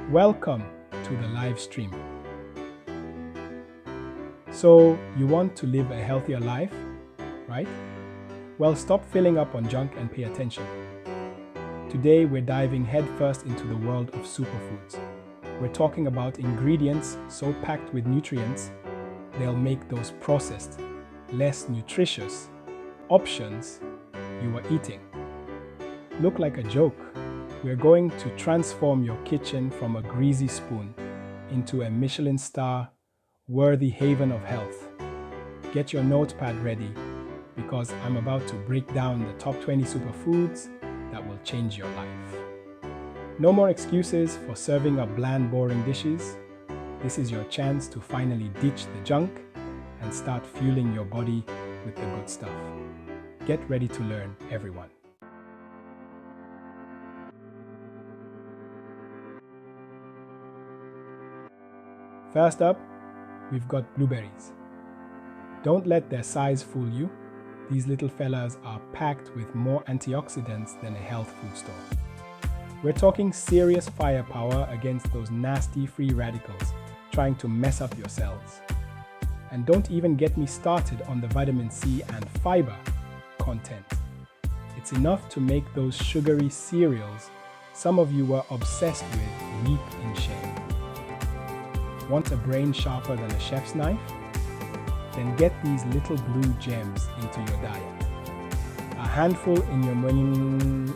Welcome to the live stream. So, you want to live a healthier life, right? Well, stop filling up on junk and pay attention. Today, we're diving headfirst into the world of superfoods. We're talking about ingredients so packed with nutrients, they'll make those processed, less nutritious options you were eating look like a joke. We're going to transform your kitchen from a greasy spoon into a Michelin star worthy haven of health. Get your notepad ready because I'm about to break down the top 20 superfoods that will change your life. No more excuses for serving up bland, boring dishes. This is your chance to finally ditch the junk and start fueling your body with the good stuff. Get ready to learn, everyone. First up, we've got blueberries. Don't let their size fool you. These little fellas are packed with more antioxidants than a health food store. We're talking serious firepower against those nasty free radicals trying to mess up your cells. And don't even get me started on the vitamin C and fiber content. It's enough to make those sugary cereals some of you were obsessed with weep in shame. Want a brain sharper than a chef's knife? Then get these little blue gems into your diet. A handful in your morning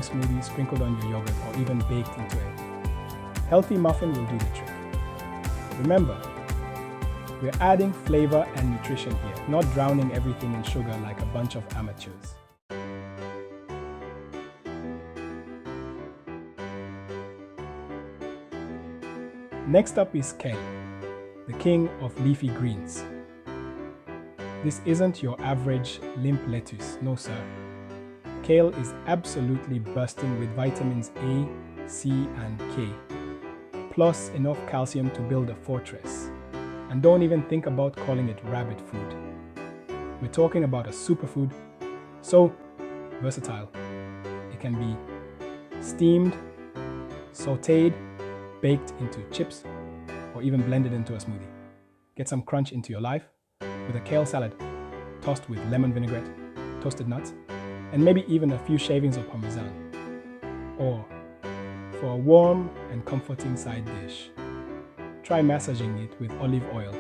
smoothie, sprinkled on your yogurt, or even baked into a healthy muffin will do the trick. Remember, we're adding flavor and nutrition here, not drowning everything in sugar like a bunch of amateurs. Next up is kale, the king of leafy greens. This isn't your average limp lettuce, no sir. Kale is absolutely bursting with vitamins A, C, and K, plus enough calcium to build a fortress. And don't even think about calling it rabbit food. We're talking about a superfood, so versatile. It can be steamed, sautéed, baked into chips, or even blended into a smoothie. Get some crunch into your life with a kale salad, tossed with lemon vinaigrette, toasted nuts, and maybe even a few shavings of parmesan. Or, for a warm and comforting side dish, try massaging it with olive oil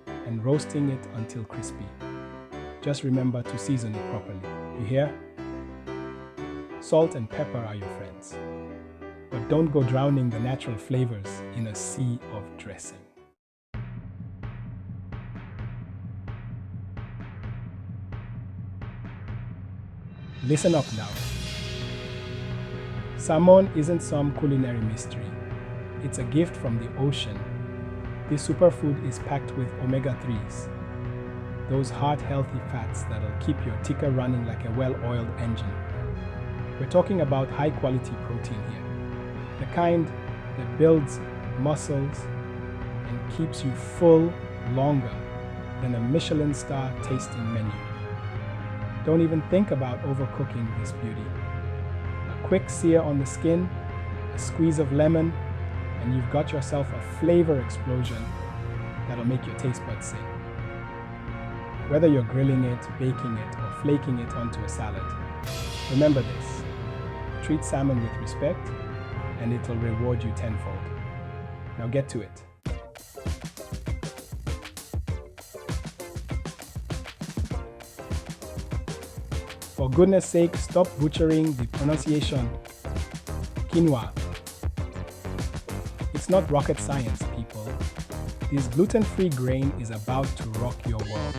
and roasting it until crispy. Just remember to season it properly. You hear? Salt and pepper are your friends. But don't go drowning the natural flavors in a sea of dressing. Listen up now. Salmon isn't some culinary mystery. It's a gift from the ocean. This superfood is packed with omega-3s, those heart-healthy fats that'll keep your ticker running like a well-oiled engine. We're talking about high-quality protein here. The kind that builds muscles and keeps you full longer than a Michelin star tasting menu. Don't even think about overcooking this beauty. A quick sear on the skin, a squeeze of lemon, and you've got yourself a flavor explosion that'll make your taste buds sing. Whether you're grilling it, baking it, or flaking it onto a salad, remember this: treat salmon with respect, and it'll reward you tenfold. Now get to it. For goodness sake, stop butchering the pronunciation. Quinoa. It's not rocket science, people. This gluten-free grain is about to rock your world.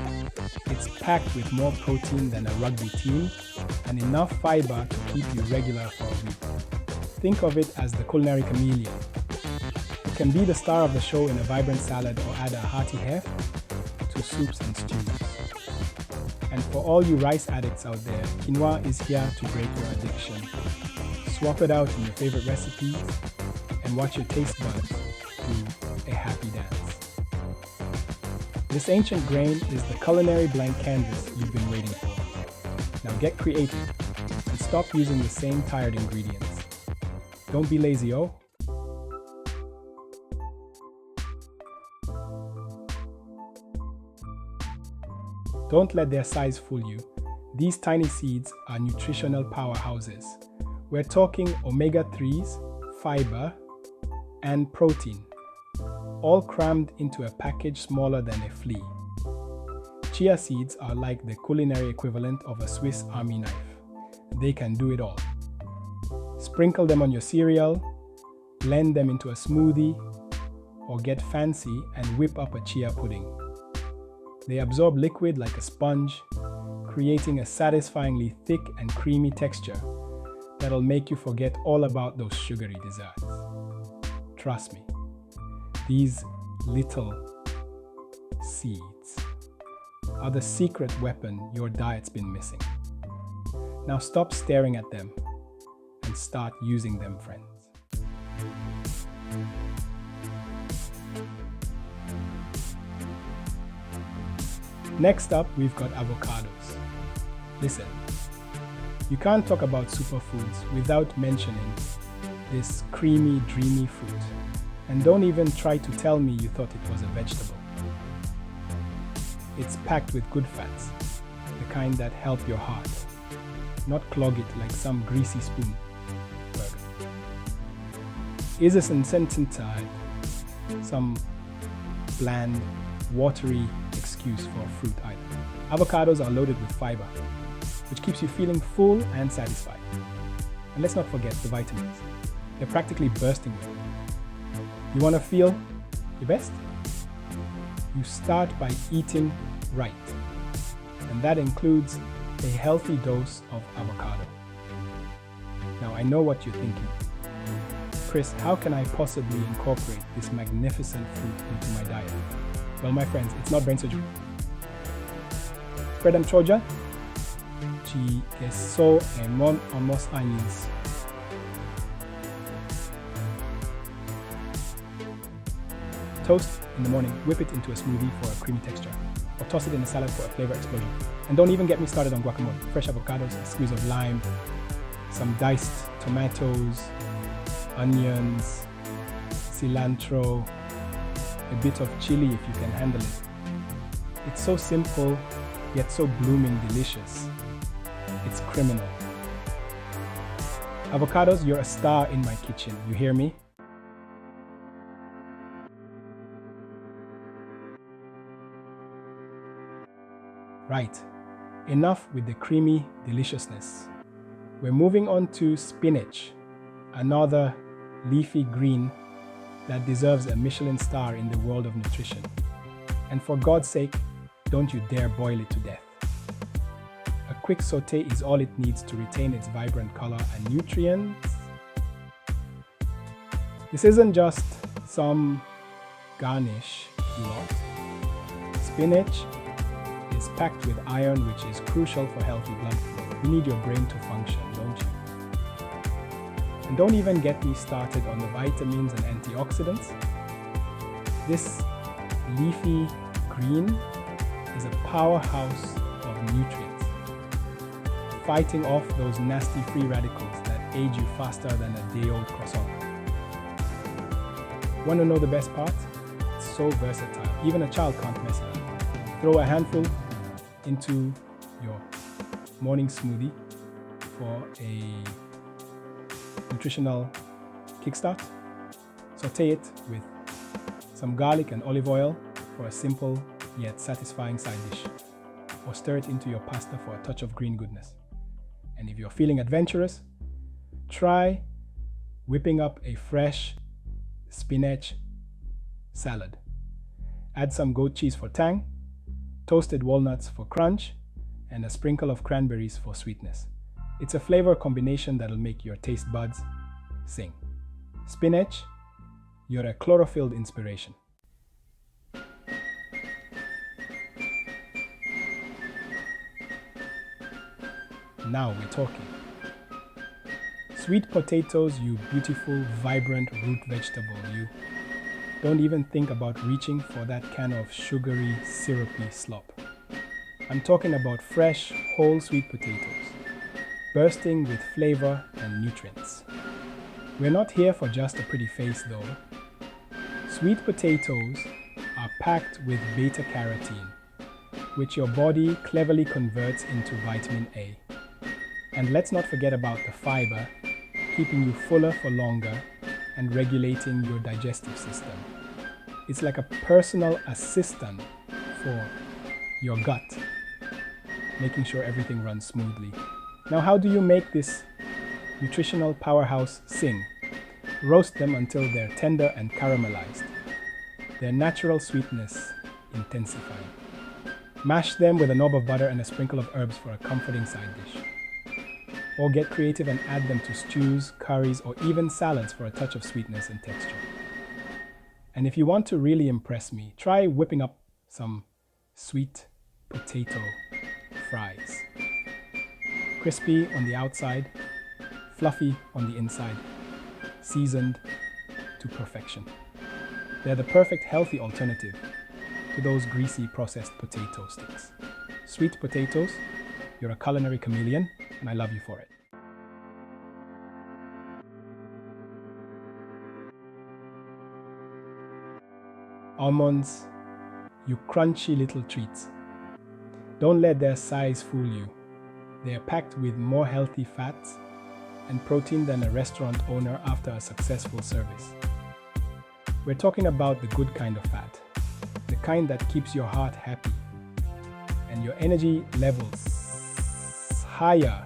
It's packed with more protein than a rugby team and enough fiber to keep you regular for a week. Think of it as the culinary chameleon. It can be the star of the show in a vibrant salad or add a hearty heft to soups and stews. And for all you rice addicts out there, quinoa is here to break your addiction. Swap it out in your favorite recipes and watch your taste buds do a happy dance. This ancient grain is the culinary blank canvas you've been waiting for. Now get creative and stop using the same tired ingredients. Don't be lazy, oh. Don't let their size fool you. These tiny seeds are nutritional powerhouses. We're talking omega-3s, fiber, and protein, all crammed into a package smaller than a flea. Chia seeds are like the culinary equivalent of a Swiss Army knife. They can do it all. Sprinkle them on your cereal, blend them into a smoothie, or get fancy and whip up a chia pudding. They absorb liquid like a sponge, creating a satisfyingly thick and creamy texture that'll make you forget all about those sugary desserts. Trust me, these little seeds are the secret weapon your diet's been missing. Now stop staring at them and start using them, friends. Next up, we've got avocados. Listen, you can't talk about superfoods without mentioning this creamy, dreamy fruit. And don't even try to tell me you thought it was a vegetable. It's packed with good fats, the kind that help your heart, not clog it like some greasy spoon burger. Is this insensitized some bland, watery excuse for a fruit item? Avocados are loaded with fiber, which keeps you feeling full and satisfied. And let's not forget the vitamins. They're practically bursting with them. You want to feel your best? You start by eating right. And that includes a healthy dose of avocado. Now, I know what you're thinking. Chris, how can I possibly incorporate this magnificent fruit into my diet? Well, my friends, it's not brain surgery. Spread them choja. Ci so emon almost onions. Toast in the morning, whip it into a smoothie for a creamy texture, or toss it in a salad for a flavor explosion. And don't even get me started on guacamole. Fresh avocados, a squeeze of lime, some diced tomatoes, onions, cilantro, a bit of chili if you can handle it. It's so simple, yet so blooming delicious. It's criminal. Avocados, you're a star in my kitchen, you hear me? Right, enough with the creamy deliciousness. We're moving on to spinach, another leafy green that deserves a Michelin star in the world of nutrition. And for God's sake, don't you dare boil it to death. A quick saute is all it needs to retain its vibrant color and nutrients. This isn't just some garnish, you know. Spinach is packed with iron, which is crucial for healthy blood flow. You need your brain to function, don't you? And don't even get me started on the vitamins and antioxidants. This leafy green is a powerhouse of nutrients, fighting off those nasty free radicals that age you faster than a day-old croissant. Want to know the best part? It's so versatile. Even a child can't mess it up. Throw a handful into your morning smoothie for a nutritional kickstart. Saute it with some garlic and olive oil for a simple yet satisfying side dish. Or stir it into your pasta for a touch of green goodness. And if you're feeling adventurous, try whipping up a fresh spinach salad. Add some goat cheese for tang, toasted walnuts for crunch, and a sprinkle of cranberries for sweetness. It's a flavor combination that'll make your taste buds sing. Spinach, you're a chlorophyll inspiration. Now we're talking. Sweet potatoes, you beautiful, vibrant root vegetable, you don't even think about reaching for that can of sugary, syrupy slop. I'm talking about fresh, whole sweet potatoes, bursting with flavor and nutrients. We're not here for just a pretty face though. Sweet potatoes are packed with beta-carotene, which your body cleverly converts into vitamin A. And let's not forget about the fiber, keeping you fuller for longer and regulating your digestive system. It's like a personal assistant for your gut, making sure everything runs smoothly. Now, how do you make this nutritional powerhouse sing? Roast them until they're tender and caramelized. Their natural sweetness intensifying. Mash them with a knob of butter and a sprinkle of herbs for a comforting side dish. Or get creative and add them to stews, curries, or even salads for a touch of sweetness and texture. And if you want to really impress me, try whipping up some sweet potato fries. Crispy on the outside, fluffy on the inside, seasoned to perfection. They're the perfect healthy alternative to those greasy processed potato sticks. Sweet potatoes, you're a culinary chameleon, and I love you for it. Almonds, you crunchy little treats. Don't let their size fool you. They are packed with more healthy fats and protein than a restaurant owner after a successful service. We're talking about the good kind of fat, the kind that keeps your heart happy and your energy levels higher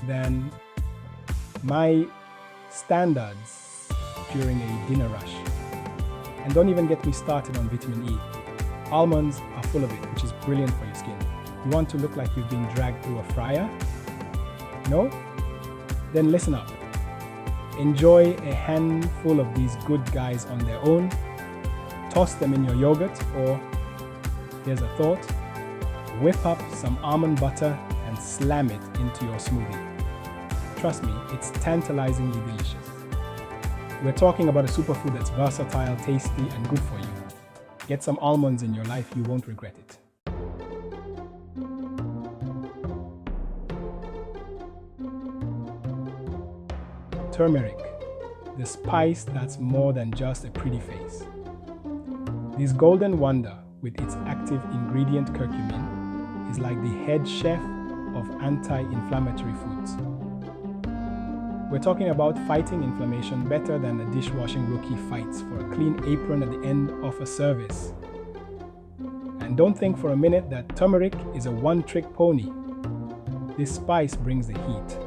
than my standards during a dinner rush. And don't even get me started on vitamin E. Almonds are full of it, which is brilliant for your skin. You want to look like you've been dragged through a fryer? No? Then listen up. Enjoy a handful of these good guys on their own. Toss them in your yogurt, or here's a thought, whip up some almond butter and slam it into your smoothie. Trust me, it's tantalizingly delicious. We're talking about a superfood that's versatile, tasty, and good for you. Get some almonds in your life, you won't regret it. Turmeric, the spice that's more than just a pretty face. This golden wonder, with its active ingredient curcumin, is like the head chef of anti-inflammatory foods. We're talking about fighting inflammation better than a dishwashing rookie fights for a clean apron at the end of a service. And don't think for a minute that turmeric is a one-trick pony. This spice brings the heat,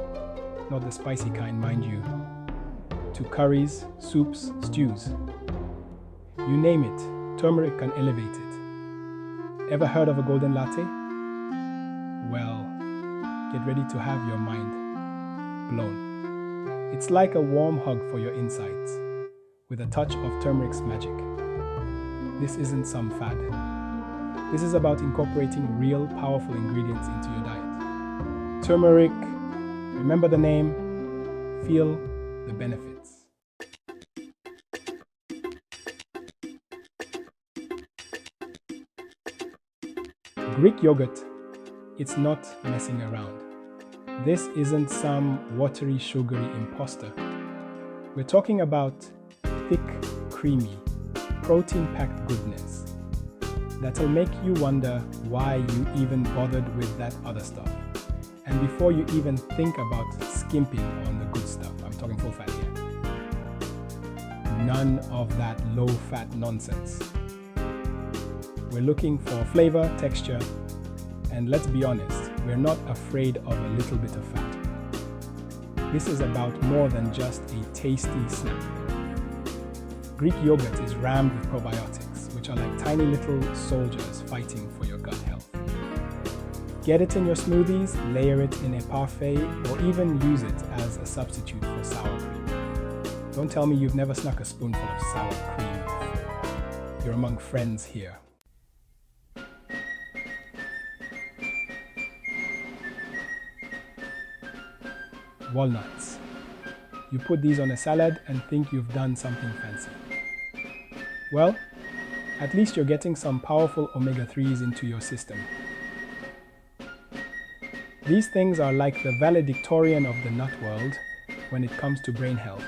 not the spicy kind, mind you, to curries, soups, stews. You name it, turmeric can elevate it. Ever heard of a golden latte? Well, get ready to have your mind blown. It's like a warm hug for your insides, with a touch of turmeric's magic. This isn't some fad. This is about incorporating real, powerful ingredients into your diet. Turmeric, remember the name, feel the benefits. Greek yogurt, it's not messing around. This isn't some watery, sugary imposter. We're talking about thick, creamy, protein-packed goodness that'll make you wonder why you even bothered with that other stuff. And before you even think about skimping on the good stuff, I'm talking full fat here. None of that low-fat nonsense. We're looking for flavor, texture, and let's be honest, we're not afraid of a little bit of fat. This is about more than just a tasty snack. Greek yogurt is rammed with probiotics, which are like tiny little soldiers fighting for your gut health. Get it in your smoothies, layer it in a parfait, or even use it as a substitute for sour cream. Don't tell me you've never snuck a spoonful of sour cream before. You're among friends here. Walnuts. You put these on a salad and think you've done something fancy. Well, at least you're getting some powerful omega-3s into your system. These things are like the valedictorian of the nut world when it comes to brain health.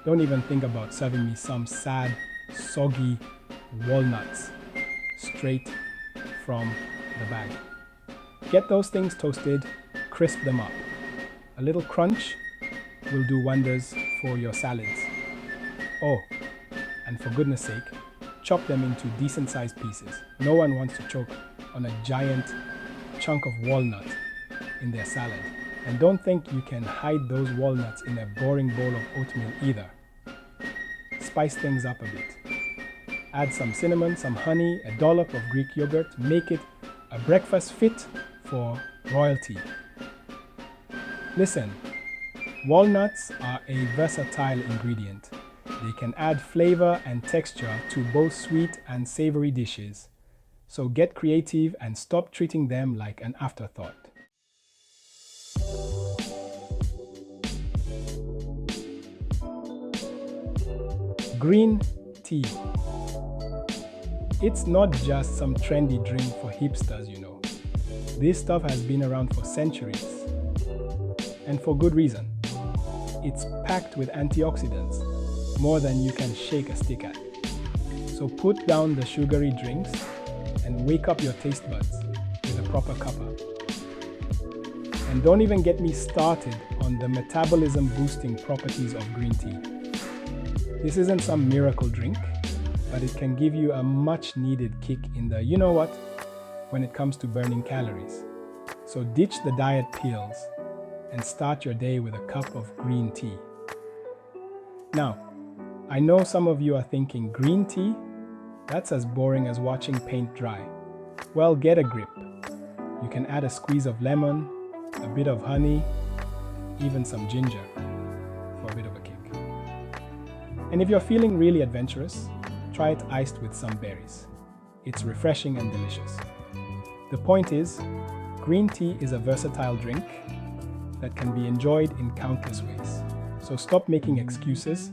Don't even think about serving me some sad, soggy walnuts straight from the bag. Get those things toasted, crisp them up. A little crunch will do wonders for your salads. Oh, and for goodness sake, chop them into decent-sized pieces. No one wants to choke on a giant chunk of walnut in their salad. And don't think you can hide those walnuts in a boring bowl of oatmeal either. Spice things up a bit. Add some cinnamon, some honey, a dollop of Greek yogurt. Make it a breakfast fit for royalty. Listen, walnuts are a versatile ingredient. They can add flavor and texture to both sweet and savory dishes. So get creative and stop treating them like an afterthought. Green tea. It's not just some trendy drink for hipsters, you know. This stuff has been around for centuries. And for good reason. It's packed with antioxidants, more than you can shake a stick at. So put down the sugary drinks and wake up your taste buds with a proper cuppa. And don't even get me started on the metabolism boosting properties of green tea. This isn't some miracle drink, but it can give you a much needed kick in the you know what when it comes to burning calories. So ditch the diet pills and start your day with a cup of green tea. Now, I know some of you are thinking, green tea? That's as boring as watching paint dry. Well, get a grip. You can add a squeeze of lemon, a bit of honey, even some ginger for a bit of a kick. And if you're feeling really adventurous, try it iced with some berries. It's refreshing and delicious. The point is, green tea is a versatile drink that can be enjoyed in countless ways. So stop making excuses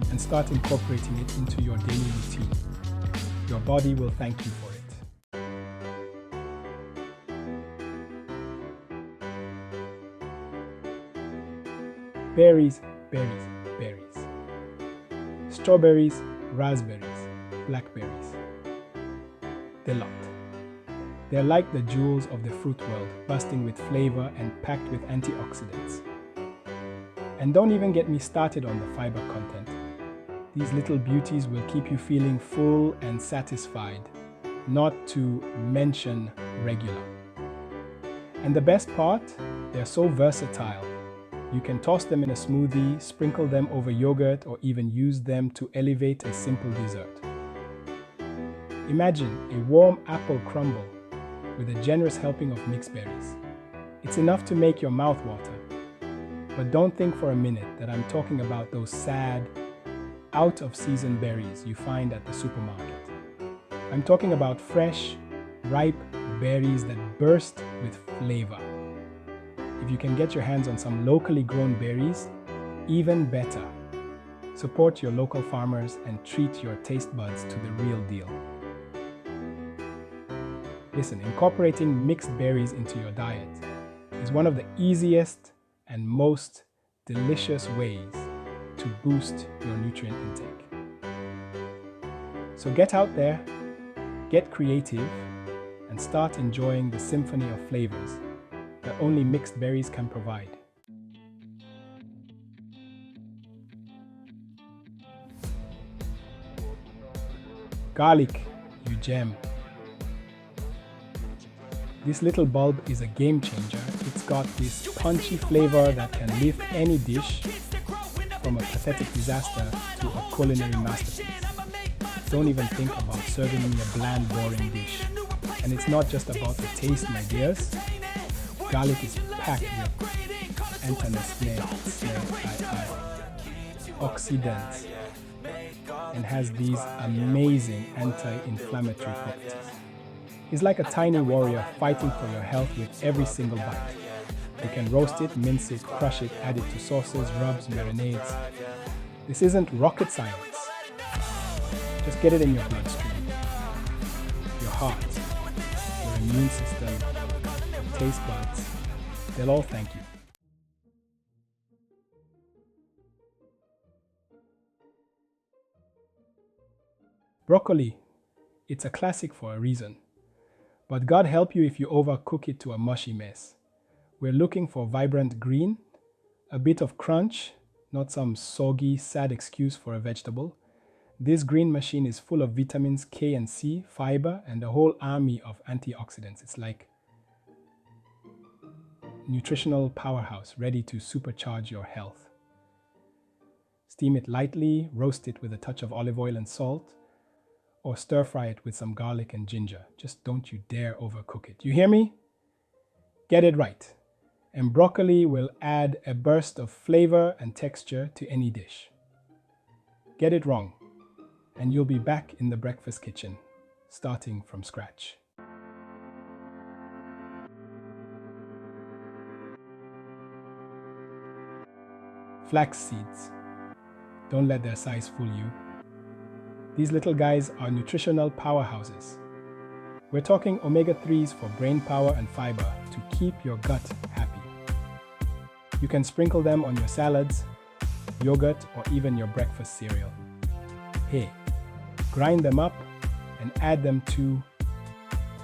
and start incorporating it into your daily routine. Your body will thank you for it. Berries, berries, berries. Strawberries, raspberries, blackberries. The lot. They're like the jewels of the fruit world, bursting with flavor and packed with antioxidants. And don't even get me started on the fiber content. These little beauties will keep you feeling full and satisfied, not to mention regular. And the best part, they're so versatile. You can toss them in a smoothie, sprinkle them over yogurt, or even use them to elevate a simple dessert. Imagine a warm apple crumble with a generous helping of mixed berries. It's enough to make your mouth water. But don't think for a minute that I'm talking about those sad, out-of-season berries you find at the supermarket. I'm talking about fresh, ripe berries that burst with flavor. If you can get your hands on some locally grown berries, even better. Support your local farmers and treat your taste buds to the real deal. Listen, incorporating mixed berries into your diet is one of the easiest and most delicious ways to boost your nutrient intake. So get out there, get creative, and start enjoying the symphony of flavors that only mixed berries can provide. Garlic, you gem. This little bulb is a game changer. It's got this punchy flavor that can lift any dish from a pathetic disaster to a culinary masterpiece. Don't even think about serving me a bland, boring dish. And it's not just about the taste, my dears. Garlic is packed with antioxidants and has these amazing anti-inflammatory properties. It's like a tiny warrior fighting for your health with every single bite. You can roast it, mince it, crush it, add it to sauces, rubs, marinades. This isn't rocket science. Just get it in your bloodstream, your heart, your immune system, your taste buds. They'll all thank you. Broccoli. It's a classic for a reason. But God help you if you overcook it to a mushy mess. We're looking for vibrant green, a bit of crunch, not some soggy, sad excuse for a vegetable. This green machine is full of vitamins K and C, fiber, and a whole army of antioxidants. It's like nutritional powerhouse ready to supercharge your health. Steam it lightly, roast it with a touch of olive oil and salt, or stir fry it with some garlic and ginger. Just don't you dare overcook it. You hear me? Get it right. And broccoli will add a burst of flavor and texture to any dish. Get it wrong, and you'll be back in the breakfast kitchen, starting from scratch. Flax seeds. Don't let their size fool you. These little guys are nutritional powerhouses. We're talking omega-3s for brain power and fiber to keep your gut happy. You can sprinkle them on your salads, yogurt, or even your breakfast cereal. Hey, grind them up and add them to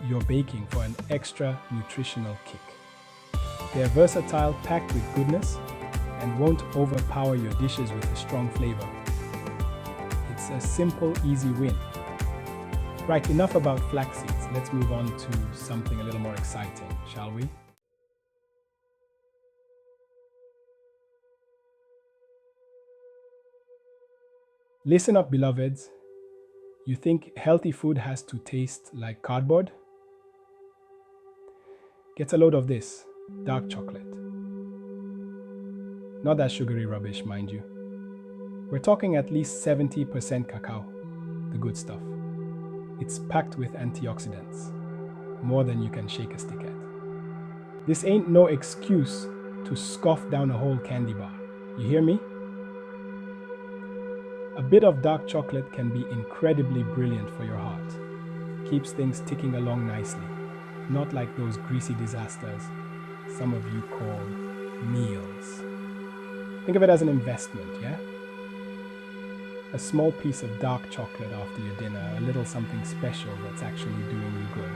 your baking for an extra nutritional kick. They're versatile, packed with goodness, and won't overpower your dishes with a strong flavor. It's a simple, easy win. Right, enough about flax seeds. Let's move on to something a little more exciting, shall we? Listen up, beloveds. You think healthy food has to taste like cardboard? Get a load of this, dark chocolate. Not that sugary rubbish, mind you. We're talking at least 70% cacao, the good stuff. It's packed with antioxidants, more than you can shake a stick at. This ain't no excuse to scoff down a whole candy bar. You hear me? A bit of dark chocolate can be incredibly brilliant for your heart. Keeps things ticking along nicely, not like those greasy disasters some of you call meals. Think of it as an investment, yeah? A small piece of dark chocolate after your dinner, a little something special that's actually doing you good.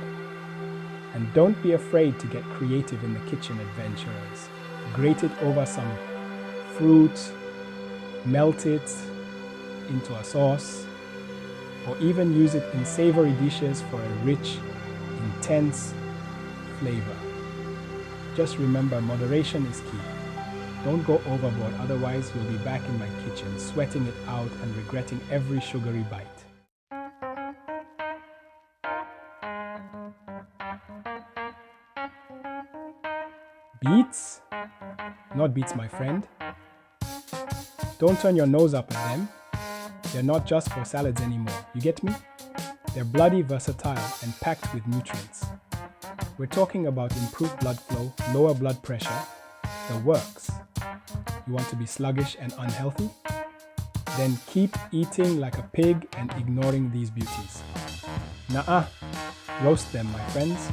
And don't be afraid to get creative in the kitchen, adventurers. Grate it over some fruit, melt it into a sauce, or even use it in savory dishes for a rich, intense flavor. Just remember, moderation is key. Don't go overboard, otherwise you'll be back in my kitchen, sweating it out and regretting every sugary bite. Beets? Not beets, my friend. Don't turn your nose up at them. They're not just for salads anymore, you get me? They're bloody versatile and packed with nutrients. We're talking about improved blood flow, lower blood pressure, the works. You want to be sluggish and unhealthy? Then keep eating like a pig and ignoring these beauties. Nuh-uh. Roast them, my friends.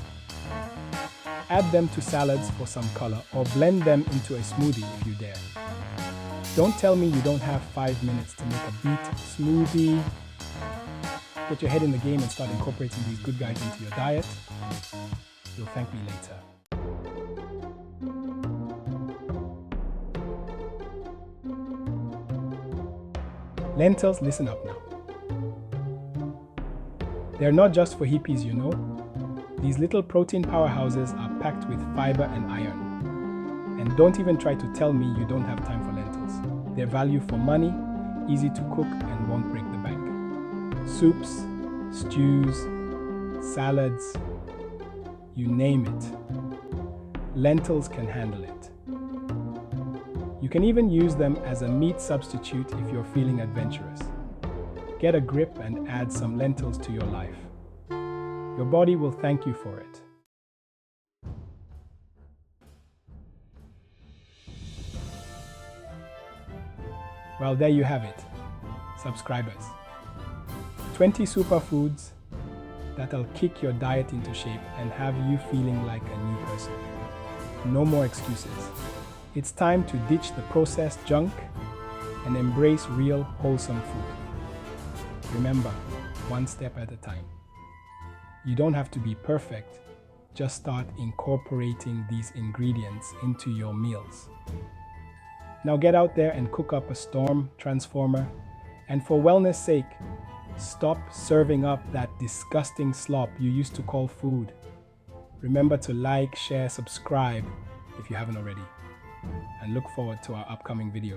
Add them to salads for some color, or blend them into a smoothie if you dare. Don't tell me you don't have 5 minutes to make a beet smoothie. Get your head in the game and start incorporating these good guys into your diet. You'll thank me later. Lentils, listen up now. They're not just for hippies, you know. These little protein powerhouses are packed with fiber and iron. And don't even try to tell me you don't have time for lentils. They're value for money, easy to cook, and won't break the bank. Soups, stews, salads, you name it. Lentils can handle it. You can even use them as a meat substitute if you're feeling adventurous. Get a grip and add some lentils to your life. Your body will thank you for it. Well, there you have it, subscribers. 20 superfoods that'll kick your diet into shape and have you feeling like a new person. No more excuses. It's time to ditch the processed junk and embrace real, wholesome food. Remember, one step at a time. You don't have to be perfect. Just start incorporating these ingredients into your meals. Now get out there and cook up a storm transformer. And for wellness sake, stop serving up that disgusting slop you used to call food. Remember to like, share, subscribe if you haven't already. And look forward to our upcoming videos.